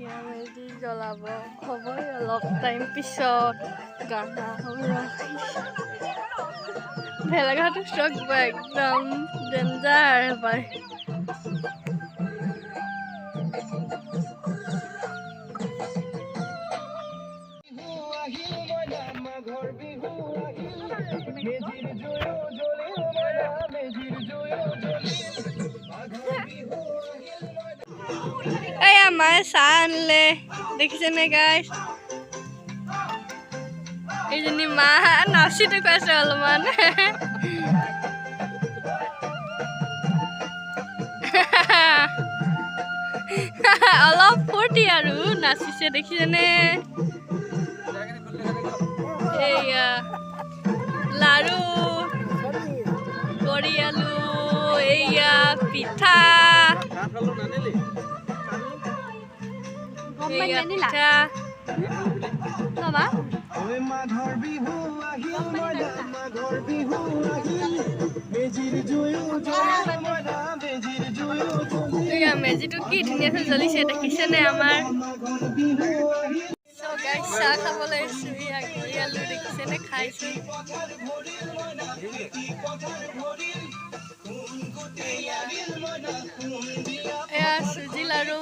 মেজি জ্বলাব হ'বই অলপ টাইম পিছত গানা ভেলাঘাটটো চক একদম ডেঞ্জাৰ পায়। এই আমাৰ চাহ আনিলে দেখিছেনে গাইছ? এইজনী মা নাচি দেখুৱাইছে অলপমান। অলপ ফূৰ্তি আৰু নাচিছে দেখিছেনে? এইয়া লাৰু বৰি আলু, এইয়া পিঠা, এইয়া পিঠা বাবা মাঘৰ বিহু আহিল, মাঘৰ বিহু আহিল, মেজিৰ জুয়ো জ্বলিল, মেজিটো কি ধুনীয়াকৈ জ্বলিছে দেখিছেনে? আমাৰ চাহ খাবলৈ বৰি আলু দেখিছেনে? খাইছো এয়া চুজি লাৰু,